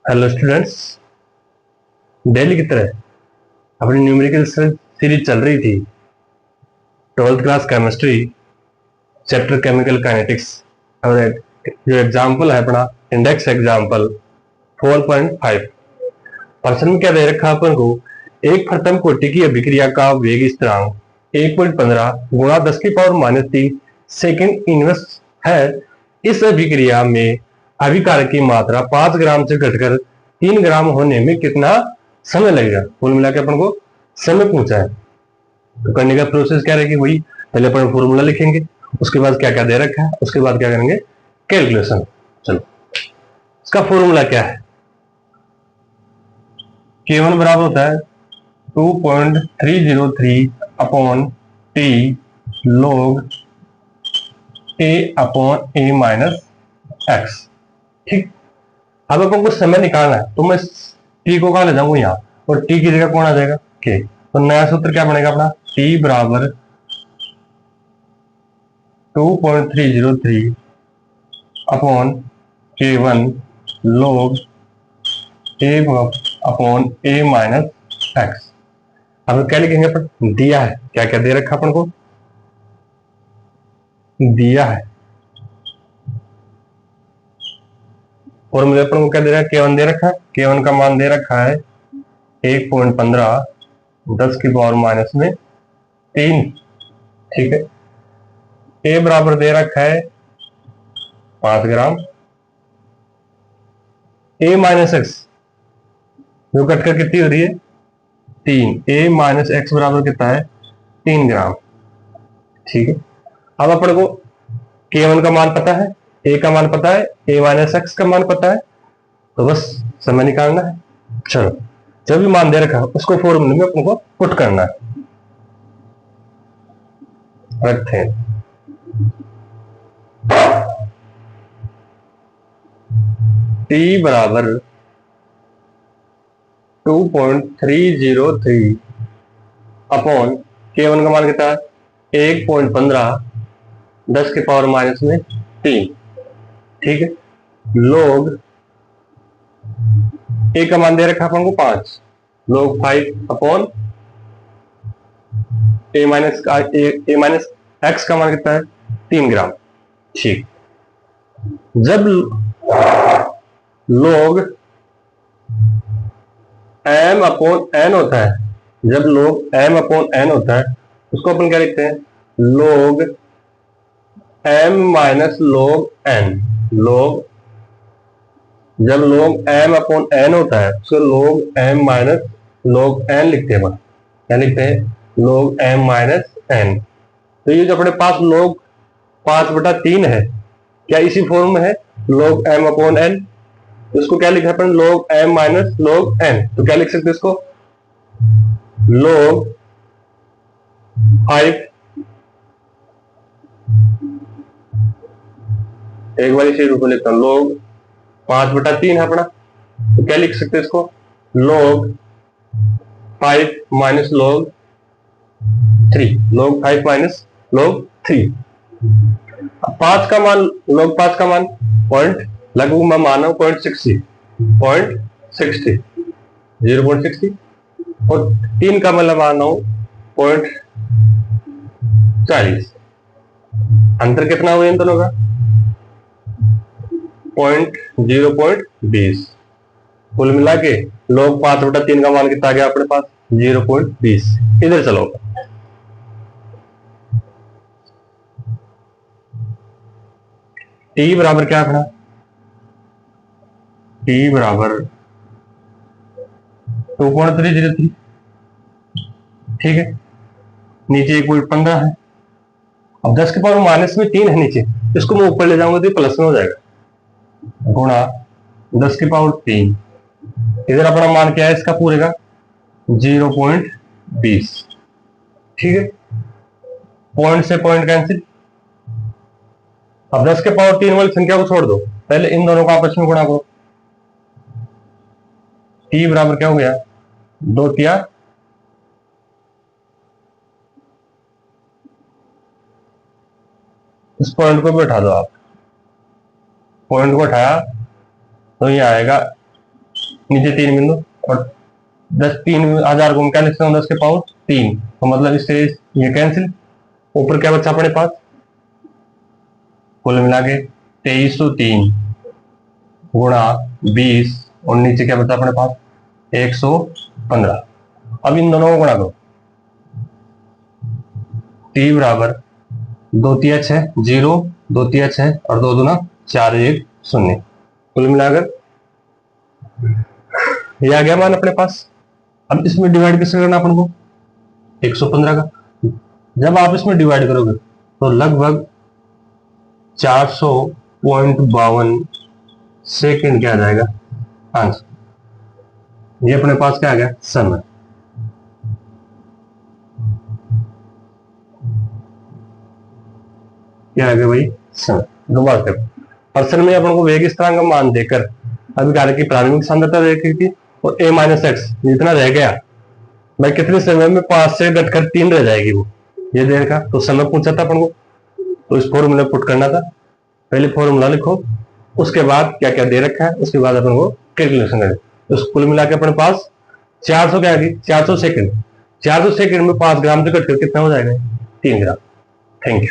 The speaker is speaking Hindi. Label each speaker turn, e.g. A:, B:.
A: हेलो स्टूडेंट्स, डेली की तरह अपनी न्यूमेरिकल सीरीज चल रही थी। 12th class chemistry, chapter chemical kinetics. और जो एग्जाम्पल है अपना इंडेक्स एग्जाम्पल 4.5। प्रश्न में क्या दे रखा है अपन को? एक प्रथम कोटि की अभिक्रिया का वेग स्थिरांक 1.15 गुणा 10⁻³ सेकेंड इनवर्स है। इस अभिक्रिया में अभिकारक की मात्रा 5 ग्राम से घटकर 3 ग्राम होने में कितना समय लगेगा? कुल मिला के अपन को समय पूछा है, तो करने का प्रोसेस क्या रहेगी? वही पहले अपन फॉर्मूला लिखेंगे, उसके बाद क्या क्या दे रखा है, उसके बाद क्या करेंगे? कैलकुलेशन। चलो, इसका फॉर्मूला क्या है? K1 बराबर होता है 2.303 upon T log a upon a minus x. ठीक, अब अपन को समय निकालना है, तो मैं टी को कहा ले जाऊंगा यहाँ, और टी की जगह कौन आ जाएगा? के। तो नया सूत्र क्या बनेगा अपना? टी बराबर 2.303 upon K1 log a upon a minus x. अब क्या लिखेंगे अपन? दिया है, क्या क्या दे रखा अपन को? दिया है, और मुझे अपन को क्या दे रहा है? K1 दे रखा है। K1 का मान दे रखा है 1.15 10⁻³ ठीक है। a बराबर दे रखा है 5 ग्राम। a माइनस एक्स जो कटकर कितनी हो रही है? 3। a माइनस एक्स बराबर कितना है? 3 ग्राम। ठीक है, अब अपन को K1 का मान पता है, a का मान पता है, a माइनस एक्स का मान पता है, तो बस समय निकालना है। चलो, जो भी मान दे रखा है उसको फॉर्मूले में अपन को पुट करना है। रखते हैं t बराबर 2.303 अपॉन K1 का मान कितना है? 1.15 10⁻³ ठीक है, लोग a का मान दे रखा अपन को 5, लोग 5 अपॉन a माइनस एक्स का मान कितना है? 3 ग्राम। ठीक, जब लोग m अपॉन n होता है, जब लोग m अपॉन n होता है, उसको अपन क्या लिखते हैं? लोग m माइनस लोग n। लोग, जब लोग m अपॉन n होता है उसको लोग m माइनस लोग n लिखते हैं। क्या लिखते हैं? लोग m माइनस n। तो ये जो अपने पास लोग 5/3 है, क्या इसी फॉर्म में है? लोग m अपॉन n। इसको क्या लिखा अपन? लोग m माइनस लोग n। तो क्या लिख सकते हैं इसको? लोग 5, एक बार इसी रूप में लिखता हूं, लोग 5/3 है अपना, तो क्या लिख सकते हैं इसको? लोग 5 माइनस लोग 3। लोग 5 माइनस लोग 3। 5 का मान, लोग 5 का मान पॉइंट, लगभग मैं माना 0.60 0.60, और 3 का मतलब माना हूं 0.40। अंतर कितना हुआ इन दोनों का? 0.20। कुल मिला के लोग 5/3 का मान कितना आ गया अपने पास? 0.20। इधर चलो, टी बराबर क्या अपना? टी बराबर 2.303 ठीक है, नीचे 1.15 है। अब 10⁻³ है नीचे, इसको मैं ऊपर ले जाऊंगा तो प्लस में हो जाएगा, गुणा 10⁻³ इधर अपना मान क्या है इसका पूरे का? 0.20 ठीक है। पॉइंट से पॉइंट कैंसिल। अब 10⁻³ वाली संख्या को छोड़ दो, पहले इन दोनों को आपस में गुणा करो। टी बराबर क्या हो गया? 2 तिया, इस पॉइंट को भी उठा दो आप, पॉइंट को उठाया तो ये आएगा नीचे 3 बिंदु, और 10,000 को हम क्या लिख सकते हैं, 10 के पावर 3, तो मतलब इससे ये कैंसिल। ऊपर क्या बचा अपने पास, कुल मिला के 2303 गुणा 20, और नीचे क्या बचा अपने पास 115। अब इन दोनों को गुणा करो, t बराबर 2 तिया 6 0, 2 तिया 6 और 2 दूना 4 1 0, कुल मिलाकर ये आ गया मान अपने पास। अब इसमें डिवाइड किससे करना अपन को, 115 का। जब आप इसमें डिवाइड करोगे तो लगभग 400.52 सेकंड क्या आ जाएगा आंसर। ये अपने पास क्या आ गया, समय। क्या आ गया भाई, समय। दोबारा देखो, प्रश्न में अपन को वेग स्थिरांक का मान देकर अभी कहा कि प्रारंभिक सांद्रता देखी थी, और a माइनस एक्स जितना रह गया भाई कितने समय में 5 से घटकर 3 रह जाएगी वो, ये देखा। तो समय पूछा था अपन को, तो इस फॉर्मूला पुट करना था। पहले फॉर्मूला लिखो, उसके बाद क्या क्या दे रखा है, उसके बाद अपन को कैलकुलेशन करें। तो कुल मिला के अपने पास 400 क्या आ गई, 400 सेकंड। 400 सेकंड में 5 ग्राम से घटकर कितना हो जाएगा, 3 ग्राम। Thank you.